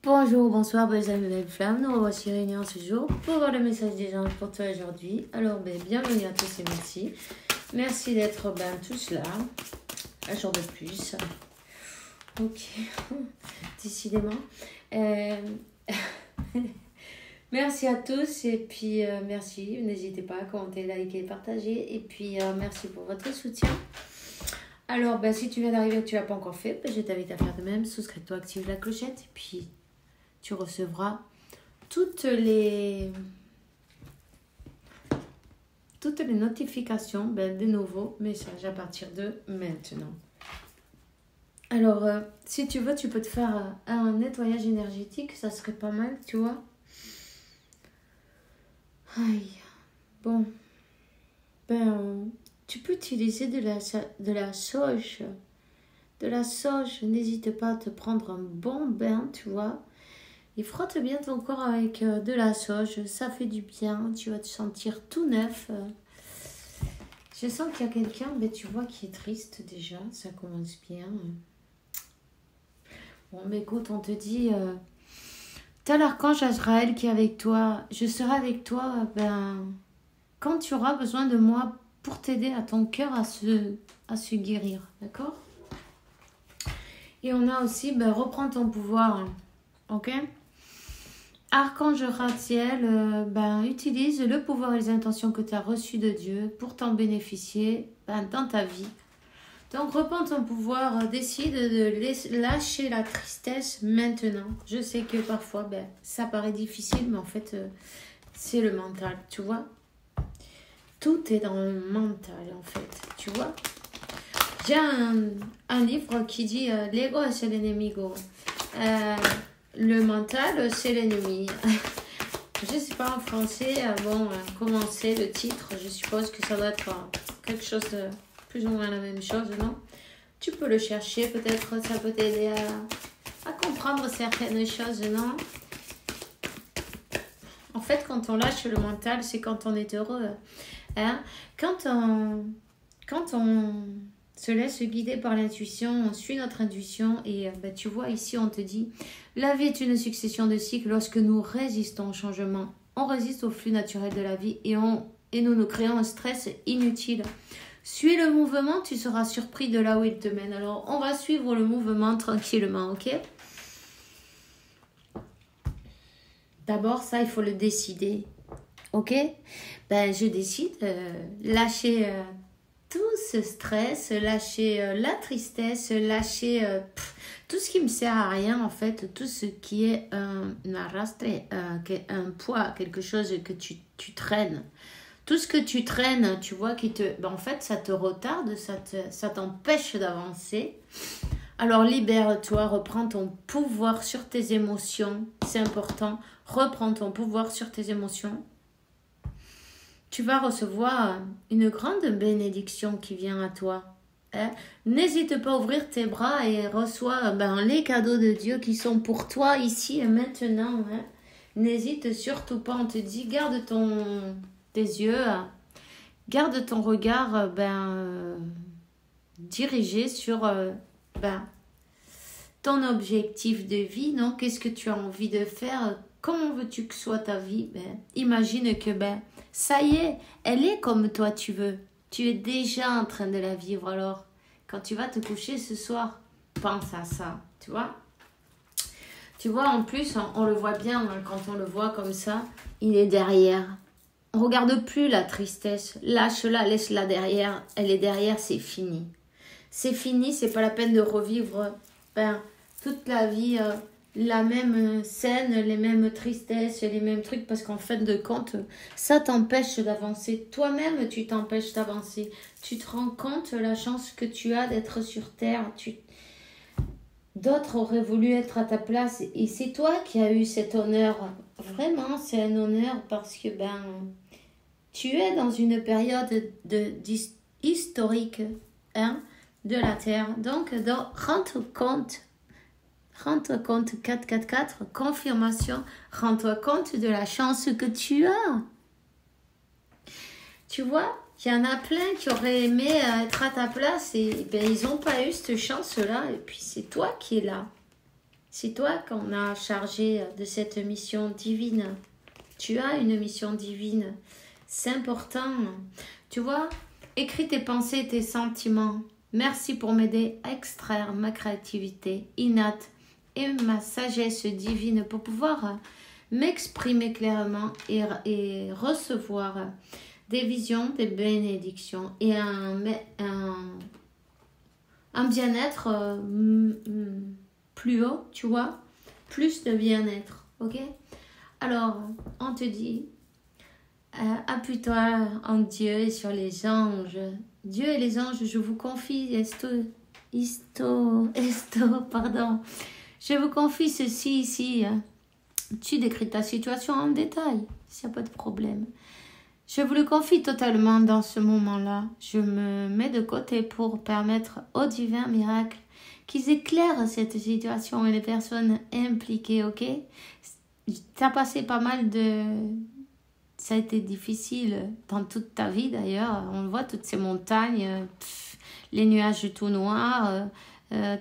Bonjour, bonsoir, belles amies, belles flammes. Nous revoici réunis en ce jour pour voir le message des anges pour toi aujourd'hui. Alors, bienvenue à tous et merci. Merci d'être tous là. Un jour de plus. Ok, décidément. Merci à tous et puis merci. N'hésitez pas à commenter, liker, partager. Et puis merci pour votre soutien. Alors, si tu viens d'arriver et que tu ne l'as pas encore fait, je t'invite à faire de même. Souscris-toi, active la clochette et puis tu recevras toutes les notifications des nouveaux messages à partir de maintenant. Alors, si tu veux, tu peux te faire un nettoyage énergétique, ça serait pas mal, tu vois. Aïe, bon, tu peux utiliser de la sauge. De la sauge, n'hésite pas à te prendre un bon bain, tu vois. Et frotte bien ton corps avec de la sauge, ça fait du bien, tu vas te sentir tout neuf. Je sens qu'il y a quelqu'un, tu vois, qui est triste déjà, ça commence bien. Bon, mais écoute, on te dit, t'as l'archange Azraël qui est avec toi, je serai avec toi, quand tu auras besoin de moi pour t'aider à ton cœur à se guérir, d'accord? Et on a aussi, reprends ton pouvoir, ok? Archange Raphaël, utilise le pouvoir et les intentions que tu as reçues de Dieu pour t'en bénéficier dans ta vie. Donc, reprends ton pouvoir, décide de lâcher la tristesse maintenant. Je sais que parfois, ça paraît difficile, mais en fait, c'est le mental, tu vois. Tout est dans le mental, en fait, tu vois. J'ai un livre qui dit « L'ego c'est l'ennemigo ». Le mental, c'est l'ennemi. Je ne sais pas en français, comment c'est le titre. Je suppose que ça doit être quelque chose de plus ou moins la même chose, non? Tu peux le chercher, peut-être ça peut t'aider à comprendre certaines choses, non? En fait, quand on lâche le mental, c'est quand on est heureux. Hein? Quand on se laisse guider par l'intuition, on suit notre intuition et tu vois ici on te dit la vie est une succession de cycles. Lorsque nous résistons au changement, on résiste au flux naturel de la vie et nous créons un stress inutile. Suis le mouvement, tu seras surpris de là où il te mène. Alors on va suivre le mouvement tranquillement, ok? D'abord ça il faut le décider, ok? Je décide lâcher tout ce stress, lâcher la tristesse, lâcher tout ce qui me sert à rien en fait, tout ce qui est un poids, quelque chose que tu traînes. Tout ce que tu traînes, tu vois, en fait, ça te retarde, ça t'empêche d'avancer. Alors libère-toi, reprends ton pouvoir sur tes émotions, c'est important. Reprends ton pouvoir sur tes émotions. Tu vas recevoir une grande bénédiction qui vient à toi. Hein? N'hésite pas à ouvrir tes bras et reçois les cadeaux de Dieu qui sont pour toi ici et maintenant. Hein? N'hésite surtout pas, on te dit, garde tes yeux, garde ton regard dirigé sur ton objectif de vie. Non? Qu'est-ce que tu as envie de faire? Comment veux-tu que soit ta vie? Imagine que ça y est, elle est comme toi tu veux. Tu es déjà en train de la vivre. Alors, quand tu vas te coucher ce soir, pense à ça, tu vois. Tu vois, en plus, on le voit bien, quand on le voit comme ça, il est derrière. On ne regarde plus la tristesse. Lâche-la, laisse-la derrière. Elle est derrière, c'est fini. C'est fini, c'est pas la peine de revivre toute la vie... la même scène, les mêmes tristesses, les mêmes trucs, parce qu'en fin de compte, ça t'empêche d'avancer. Toi-même, tu t'empêches d'avancer. Tu te rends compte la chance que tu as d'être sur Terre. D'autres auraient voulu être à ta place et c'est toi qui as eu cet honneur. Vraiment, c'est un honneur parce que tu es dans une période historique de la Terre. Donc rends-toi compte. Rends-toi compte, 444, confirmation, rends-toi compte de la chance que tu as. Tu vois, il y en a plein qui auraient aimé être à ta place et ils n'ont pas eu cette chance-là. Et puis c'est toi qui es là. C'est toi qu'on a chargé de cette mission divine. Tu as une mission divine. C'est important. Tu vois, écris tes pensées, tes sentiments. Merci pour m'aider à extraire ma créativité innate et ma sagesse divine pour pouvoir m'exprimer clairement et recevoir des visions, des bénédictions et un bien-être plus haut, tu vois, plus de bien-être, ok? Alors, on te dit, appuie-toi en Dieu et sur les anges. Dieu et les anges, je vous confie, pardon. Je vous confie ceci ici. Tu décris ta situation en détail, s'il n'y a pas de problème. Je vous le confie totalement dans ce moment-là. Je me mets de côté pour permettre au divin miracle qu'ils éclairent cette situation et les personnes impliquées, ok? T'as passé pas mal de... Ça a été difficile dans toute ta vie d'ailleurs. On le voit, toutes ces montagnes, les nuages tout noirs,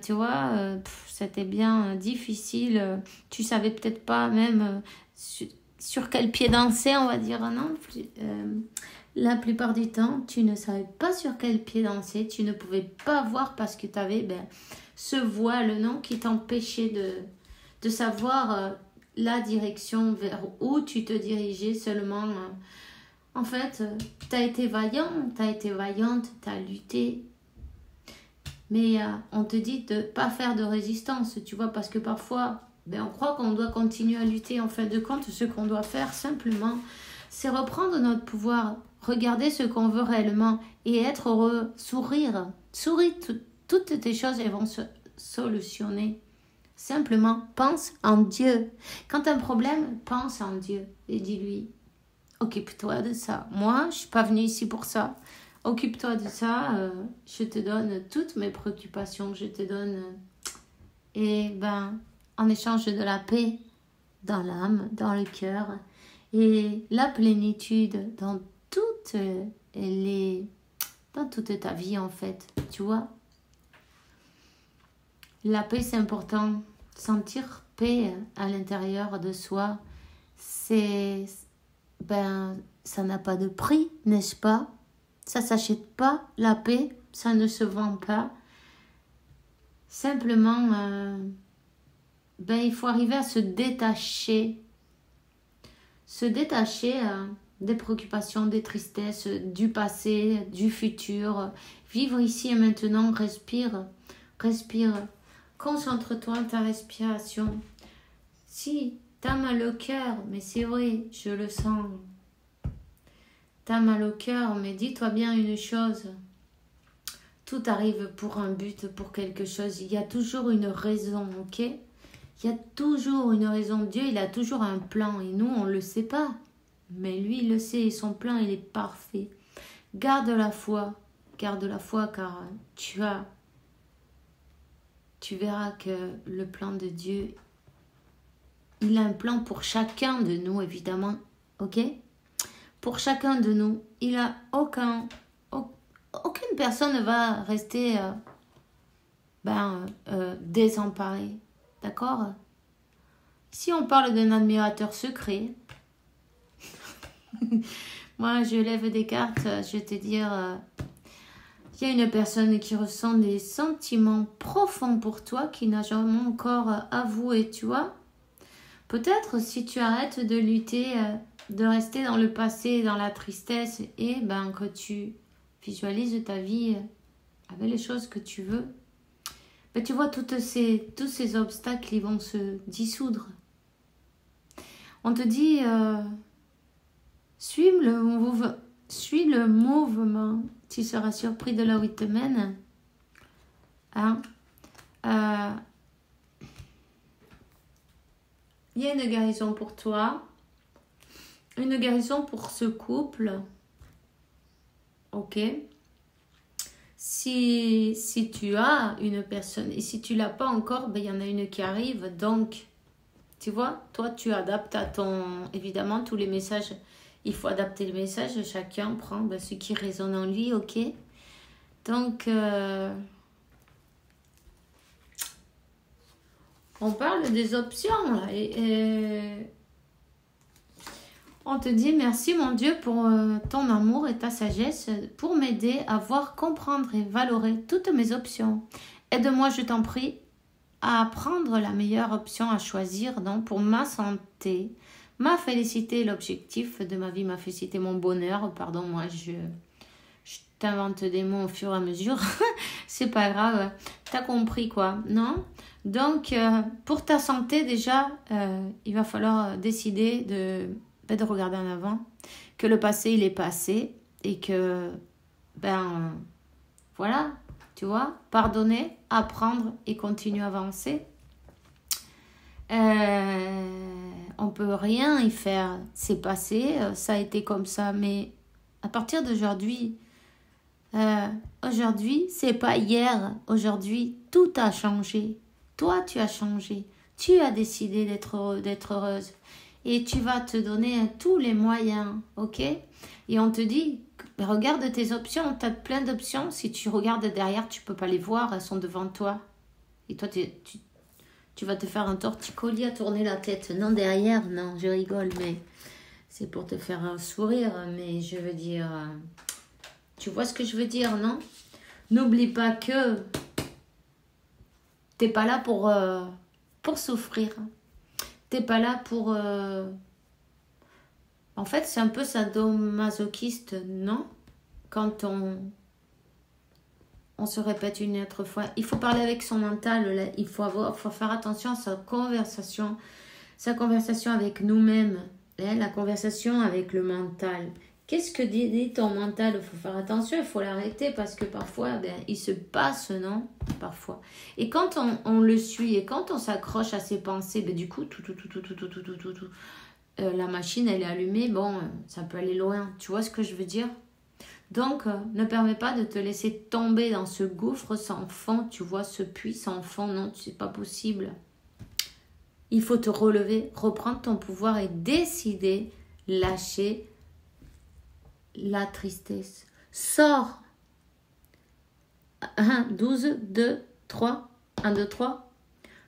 tu vois, c'était bien difficile. Tu savais peut-être pas même sur quel pied danser, on va dire, non? La plupart du temps, tu ne savais pas sur quel pied danser. Tu ne pouvais pas voir parce que tu avais ce voile, non, qui t'empêchait de savoir... la direction vers où tu te dirigeais seulement. En fait, tu as été vaillant, tu as été vaillante, tu as lutté. Mais on te dit de ne pas faire de résistance, tu vois, parce que parfois, on croit qu'on doit continuer à lutter. En fin de compte, ce qu'on doit faire simplement, c'est reprendre notre pouvoir, regarder ce qu'on veut réellement et être heureux, sourire. Souris, toutes tes choses, elles vont se solutionner. Simplement, pense en Dieu. Quand tu as un problème, pense en Dieu et dis-lui, occupe-toi de ça. Moi, je ne suis pas venue ici pour ça. Occupe-toi de ça. Je te donne toutes mes préoccupations. Je te donne, en échange de la paix dans l'âme, dans le cœur et la plénitude dans toute ta vie en fait. Tu vois? La paix, c'est important. Sentir paix à l'intérieur de soi, ça n'a pas de prix, n'est-ce pas? Ça s'achète pas, la paix, ça ne se vend pas. Simplement, il faut arriver à se détacher. Se détacher des préoccupations, des tristesses, du passé, du futur. Vivre ici et maintenant, respire. Concentre-toi sur ta respiration. Si t'as mal au cœur, mais c'est vrai, je le sens. T'as mal au cœur, mais dis-toi bien une chose. Tout arrive pour un but, pour quelque chose. Il y a toujours une raison, ok? Il y a toujours une raison. Dieu, il a toujours un plan et nous, on ne le sait pas. Mais lui, il le sait et son plan, il est parfait. Garde la foi car tu verras que le plan de Dieu, il a un plan pour chacun de nous, évidemment, ok? Pour chacun de nous, il a aucune personne ne va rester désemparée, d'accord? Si on parle d'un admirateur secret, moi je lève des cartes, je vais te dire... il y a une personne qui ressent des sentiments profonds pour toi qui n'a jamais encore avoué, tu vois. Peut-être si tu arrêtes de lutter, de rester dans le passé, dans la tristesse et que tu visualises ta vie avec les choses que tu veux, tu vois tous ces obstacles, ils vont se dissoudre. On te dit, suis le mouvement. Tu seras surpris de là où il te mène. Il y a une guérison pour toi. Une guérison pour ce couple. Ok. Si tu as une personne et si tu l'as pas encore, il y en a une qui arrive. Donc, tu vois, toi, tu adaptes à évidemment, tous les messages. Il faut adapter le message, chacun prend ce qui résonne en lui, ok? Donc, On parle des options là, on te dit merci mon Dieu pour ton amour et ta sagesse pour m'aider à voir, comprendre et valorer toutes mes options. Aide-moi, je t'en prie, à prendre la meilleure option à choisir donc, pour ma santé, ma félicité, l'objectif de ma vie, ma félicité, mon bonheur. Pardon, moi je t'invente des mots au fur et à mesure. C'est pas grave, t'as compris quoi, non? Donc, pour ta santé déjà, il va falloir décider de regarder en avant, que le passé il est passé et que voilà, tu vois, pardonner, apprendre et continuer à avancer. On peut rien y faire, c'est passé, ça a été comme ça, mais à partir d'aujourd'hui, aujourd'hui c'est pas hier, aujourd'hui tout a changé, toi tu as changé, tu as décidé d'être heureux, d'être heureuse. Et tu vas te donner tous les moyens, ok? Et on te dit, regarde tes options, tu as plein d'options. Si tu regardes derrière, tu peux pas les voir, elles sont devant toi. Et toi, tu vas te faire un torticolis à tourner la tête. Non, derrière, non, je rigole, mais c'est pour te faire un sourire. Mais je veux dire, tu vois ce que je veux dire, non? N'oublie pas que t'es pas là pour souffrir. T'es pas là pour... En fait, c'est un peu sadomasochiste, non? Quand on se répète une autre fois. Il faut parler avec son mental, là. Il faut faire attention à sa conversation avec nous-mêmes, hein, la conversation avec le mental. Qu'est-ce que dit ton mental? Il faut faire attention, il faut l'arrêter parce que parfois, il se passe, non? Parfois. Et quand on le suit et quand on s'accroche à ses pensées, du coup, la machine, elle est allumée. Bon, ça peut aller loin. Tu vois ce que je veux dire? Donc, ne permets pas de te laisser tomber dans ce gouffre sans fond. Tu vois, ce puits sans fond. Non, c'est pas possible. Il faut te relever, reprendre ton pouvoir et décider, lâcher la tristesse. Sors. 1, 12, 2, 3. 1, 2, 3.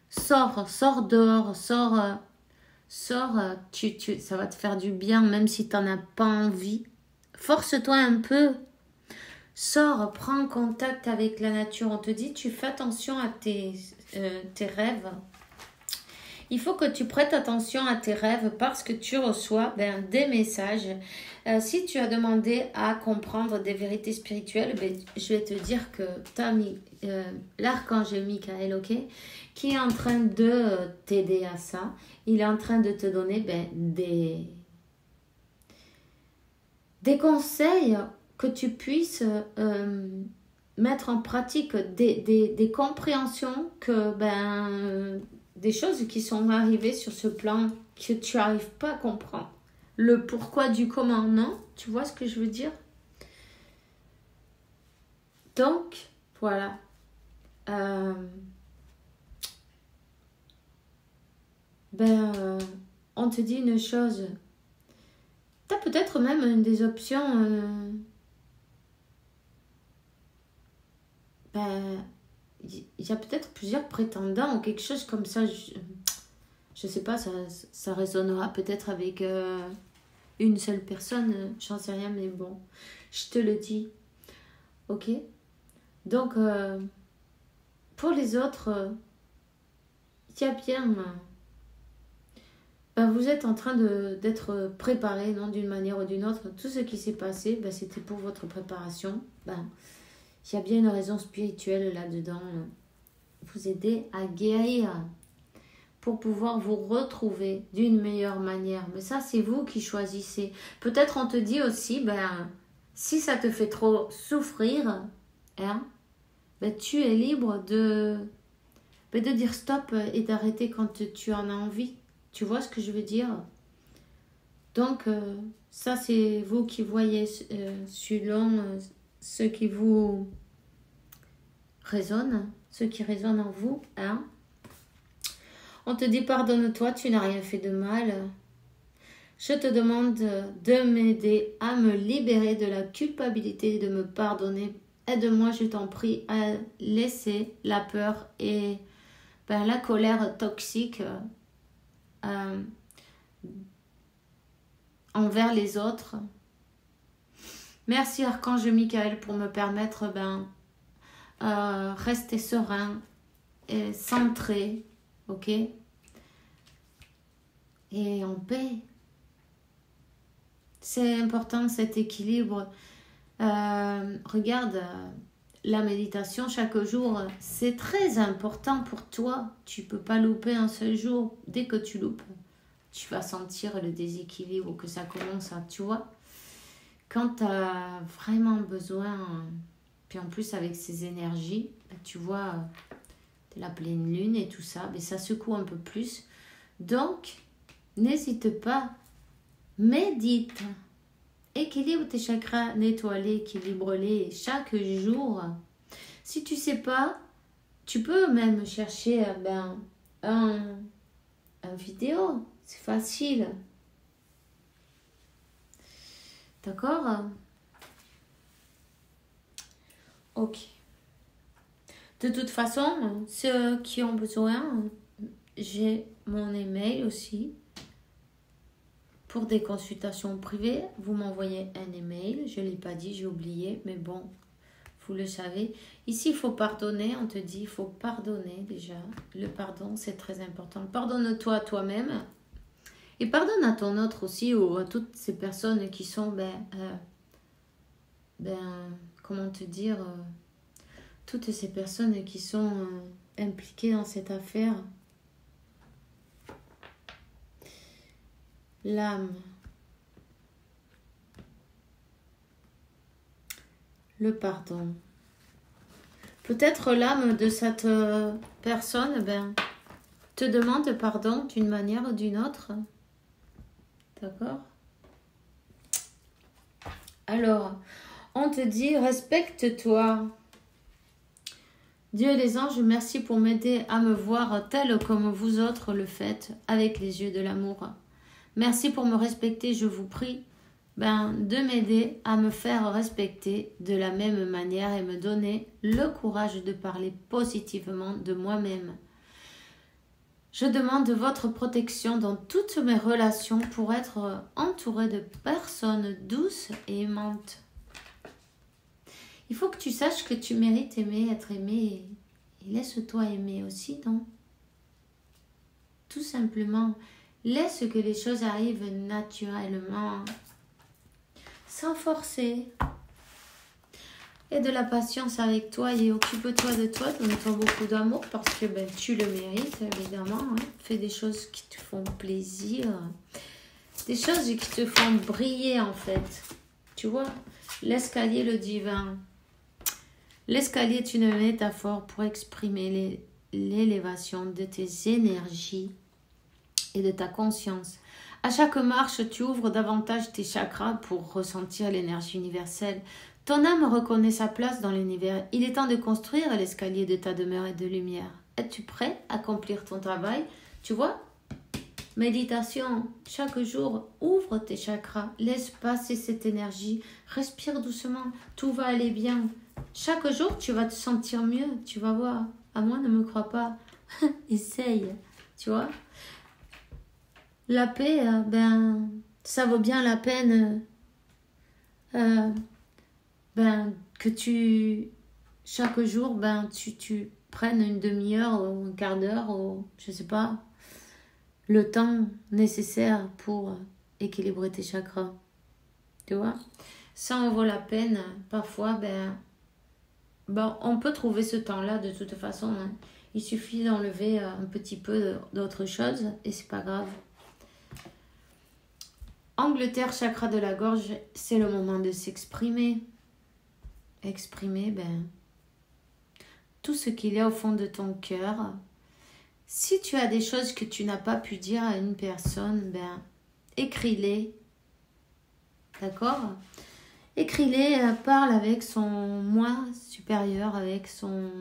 Sors dehors. Sors, ça va te faire du bien, même si tu n'en as pas envie. Force-toi un peu. Sors, prends contact avec la nature. On te dit, tu fais attention à tes rêves. Il faut que tu prêtes attention à tes rêves parce que tu reçois des messages. Si tu as demandé à comprendre des vérités spirituelles, je vais te dire que tu as mis l'archange Michael, ok, qui est en train de t'aider à ça. Il est en train de te donner des conseils que tu puisses mettre en pratique, des compréhensions que des choses qui sont arrivées sur ce plan que tu n'arrives pas à comprendre. Le pourquoi du comment, non? Tu vois ce que je veux dire? Donc, voilà. On te dit une chose. Tu as peut-être même des options. Il y a peut-être plusieurs prétendants ou quelque chose comme ça. Je sais pas, ça résonnera peut-être avec une seule personne, j'en sais rien, mais bon, je te le dis. Ok? Donc, pour les autres, il y a bien... vous êtes en train d'être préparé, non, d'une manière ou d'une autre. Tout ce qui s'est passé, c'était pour votre préparation. Il y a bien une raison spirituelle là-dedans. Vous aider à guérir pour pouvoir vous retrouver d'une meilleure manière. Mais ça, c'est vous qui choisissez. Peut-être on te dit aussi, si ça te fait trop souffrir, tu es libre de dire stop et d'arrêter quand tu en as envie. Tu vois ce que je veux dire? Donc, ça, c'est vous qui voyez selon ce qui vous résonne, ce qui résonne en vous. On te dit pardonne-toi, tu n'as rien fait de mal. Je te demande de m'aider à me libérer de la culpabilité et de me pardonner. Aide-moi, je t'en prie, à laisser la peur et ben, la colère toxique envers les autres. Merci Archange Michael pour me permettre rester serein et centré, ok, et en paix. C'est important cet équilibre. Regarde, la méditation chaque jour, c'est très important pour toi. Tu peux pas louper un seul jour. Dès que tu loupes, tu vas sentir le déséquilibre ou que ça commence à, tu vois. Quand tu as vraiment besoin, puis en plus avec ces énergies, tu vois, la pleine lune et tout ça, mais ça secoue un peu plus. Donc, n'hésite pas, médite. Équilibre tes chakras, nettoie-les, équilibre-les chaque jour. Si tu sais pas, tu peux même chercher un vidéo. C'est facile. D'accord? Ok. De toute façon, ceux qui ont besoin, j'ai mon email aussi. Pour des consultations privées, vous m'envoyez un email. Je ne l'ai pas dit, j'ai oublié, mais bon, vous le savez. Ici, il faut pardonner. On te dit, il faut pardonner déjà. Le pardon, c'est très important. Pardonne-toi à toi-même. Et pardonne à ton autre aussi, ou à toutes ces personnes qui sont, comment te dire, toutes ces personnes qui sont impliquées dans cette affaire. L'âme. Le pardon. Peut-être l'âme de cette personne te demande pardon d'une manière ou d'une autre. D'accord? Alors, on te dit respecte-toi. Dieu et les anges, merci pour m'aider à me voir tel comme vous autres le faites avec les yeux de l'amour. Merci pour me respecter, je vous prie de m'aider à me faire respecter de la même manière et me donner le courage de parler positivement de moi-même. Je demande votre protection dans toutes mes relations pour être entourée de personnes douces et aimantes. Il faut que tu saches que tu mérites aimer, être aimé et laisse-toi aimer aussi, non? Tout simplement. Laisse que les choses arrivent naturellement, sans forcer. Et de la patience avec toi et occupe-toi de toi, donne-toi beaucoup d'amour parce que tu le mérites, évidemment. Hein. Fais des choses qui te font plaisir, des choses qui te font briller en fait. Tu vois, l'escalier, le divin. L'escalier est une métaphore pour exprimer l'élévation de tes énergies et de ta conscience. À chaque marche, tu ouvres davantage tes chakras pour ressentir l'énergie universelle. Ton âme reconnaît sa place dans l'univers. Il est temps de construire l'escalier de ta demeure et de lumière. Es-tu prêt à accomplir ton travail? Tu vois? Méditation. Chaque jour, ouvre tes chakras. Laisse passer cette énergie. Respire doucement. Tout va aller bien. Chaque jour, tu vas te sentir mieux. Tu vas voir. À moi, ne me crois pas. Essaye. Tu vois? La paix, ça vaut bien la peine que tu, chaque jour, tu prennes une demi-heure ou un quart d'heure ou, je sais pas, le temps nécessaire pour équilibrer tes chakras. Tu vois? Ça en vaut la peine. Parfois, on peut trouver ce temps-là de toute façon. Hein. Il suffit d'enlever un petit peu d'autre chose et c'est pas grave. Angleterre, chakra de la gorge, c'est le moment de s'exprimer. Exprimer, tout ce qu'il y a au fond de ton cœur. Si tu as des choses que tu n'as pas pu dire à une personne, écris-les. D'accord? Écris-les, parle avec son moi supérieur, avec son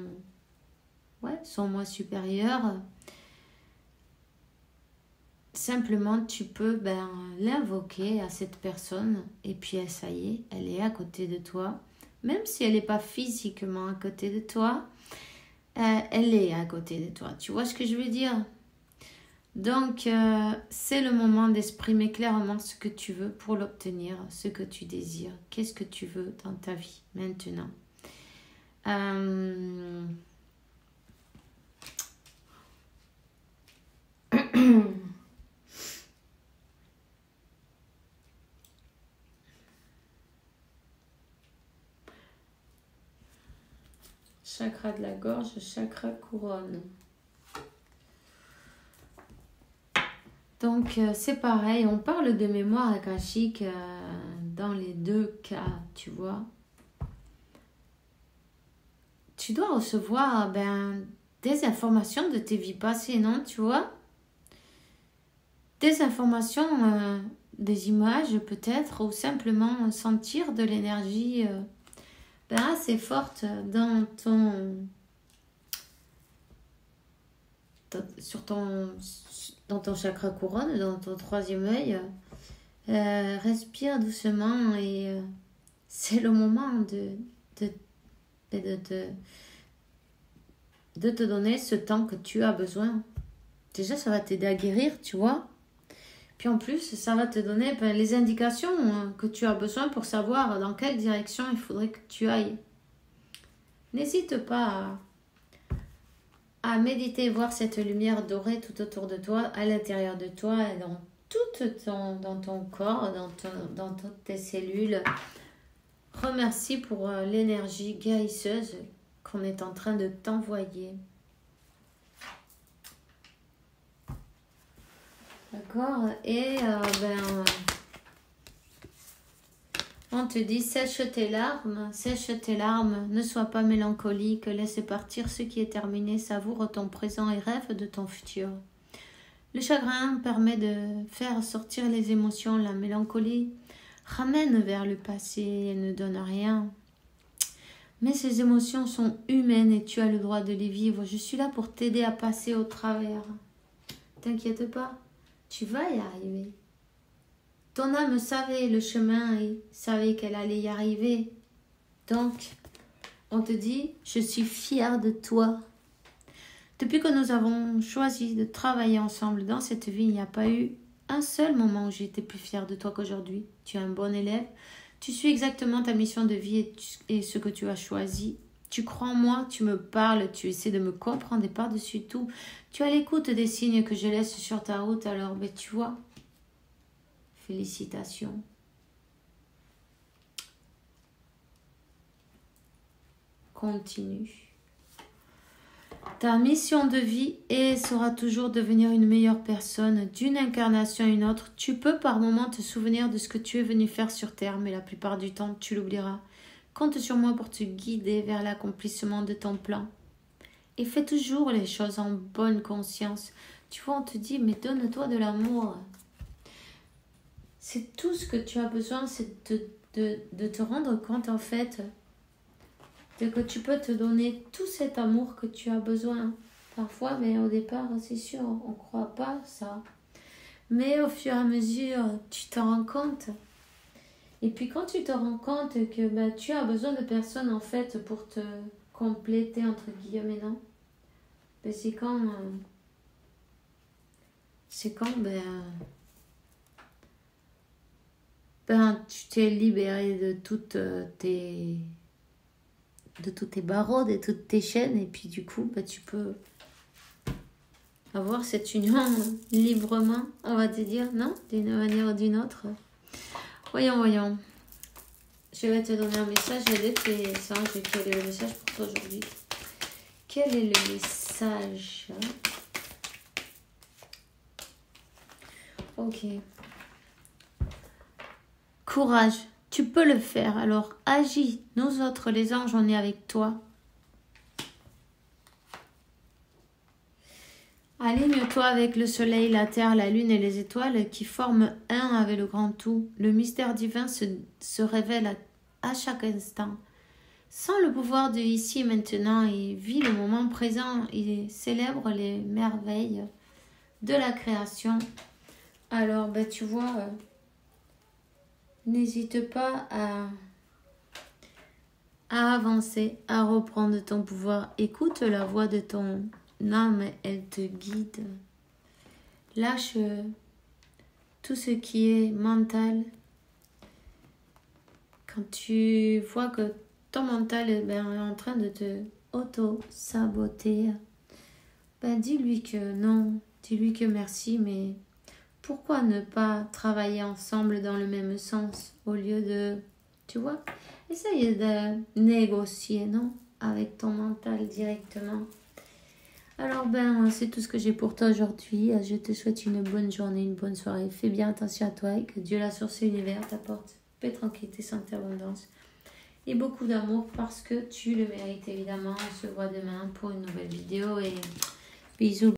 moi supérieur. Simplement, tu peux l'invoquer à cette personne et puis ça y est, elle est à côté de toi. Même si elle n'est pas physiquement à côté de toi, elle est à côté de toi. Tu vois ce que je veux dire? Donc, c'est le moment d'exprimer clairement ce que tu veux pour l'obtenir, ce que tu désires. Qu'est-ce que tu veux dans ta vie maintenant? Chakra de la gorge, chakra couronne. Donc, c'est pareil, on parle de mémoire akashique dans les deux cas, tu vois. Tu dois recevoir des informations de tes vies passées, non, tu vois? Des informations, des images peut-être, ou simplement sentir de l'énergie assez forte dans dans ton chakra couronne, dans ton troisième œil. Respire doucement et c'est le moment de te donner ce temps que tu as besoin. Déjà, ça va t'aider à guérir, tu vois. Puis en plus, ça va te donner les indications que tu as besoin pour savoir dans quelle direction il faudrait que tu ailles. N'hésite pas à méditer, voir cette lumière dorée tout autour de toi, à l'intérieur de toi, et dans ton corps, dans toutes tes cellules. Remercie pour l'énergie guérisseuse qu'on est en train de t'envoyer. D'accord? Et on te dit sèche tes larmes, ne sois pas mélancolique, laisse partir ce qui est terminé, savoure ton présent et rêve de ton futur. Le chagrin permet de faire sortir les émotions, la mélancolie ramène vers le passé et ne donne rien. Mais ces émotions sont humaines et tu as le droit de les vivre. Je suis là pour t'aider à passer au travers. T'inquiète pas, tu vas y arriver. Ton âme savait le chemin et savait qu'elle allait y arriver. Donc, on te dit, je suis fière de toi. Depuis que nous avons choisi de travailler ensemble dans cette vie, il n'y a pas eu un seul moment où j'ai été plus fière de toi qu'aujourd'hui. Tu es un bon élève. Tu suis exactement ta mission de vie et ce que tu as choisi. Tu crois en moi, tu me parles, tu essaies de me comprendre et par-dessus tout, tu as l'écoute des signes que je laisse sur ta route. Alors, tu vois, félicitations. Continue. Ta mission de vie sera toujours devenir une meilleure personne, d'une incarnation à une autre. Tu peux par moments te souvenir de ce que tu es venu faire sur Terre, mais la plupart du temps, tu l'oublieras. Compte sur moi pour te guider vers l'accomplissement de ton plan. Et fais toujours les choses en bonne conscience. Tu vois, on te dit, mais donne-toi de l'amour. C'est tout ce que tu as besoin, c'est de te rendre compte en fait que tu peux te donner tout cet amour que tu as besoin. Parfois, mais au départ, c'est sûr, on ne croit pas ça. Mais au fur et à mesure, tu t'en rends compte. Et puis quand tu te rends compte que tu as besoin de personnes en fait pour te compléter, entre guillemets, non? C'est quand tu t'es libéré de toutes tes barreaux, de toutes tes chaînes, et puis du coup, tu peux avoir cette union librement, on va te dire, non? D'une manière ou d'une autre. Voyons. Je vais te donner un message, j'ai des messages. Quel est le message pour toi aujourd'hui? Quel est le message? Ok. Courage. Tu peux le faire, alors agis. Nous autres, les anges, on est avec toi. Aligne-toi avec le soleil, la terre, la lune et les étoiles qui forment un avec le grand tout. Le mystère divin se révèle à chaque instant. Sens le pouvoir de ici et maintenant et vis le moment présent et célèbre les merveilles de la création. Alors, tu vois... n'hésite pas à avancer, à reprendre ton pouvoir. Écoute la voix de ton âme, elle te guide. Lâche tout ce qui est mental. Quand tu vois que ton mental est en train de te auto-saboter, dis-lui que non, dis-lui que merci, mais pourquoi ne pas travailler ensemble dans le même sens au lieu de, tu vois, essayer de négocier, non, avec ton mental directement. Alors c'est tout ce que j'ai pour toi aujourd'hui. Je te souhaite une bonne journée, une bonne soirée. Fais bien attention à toi et que Dieu, la source et l'univers, t'apporte paix, tranquillité, santé, abondance et beaucoup d'amour parce que tu le mérites évidemment. On se voit demain pour une nouvelle vidéo et bisous.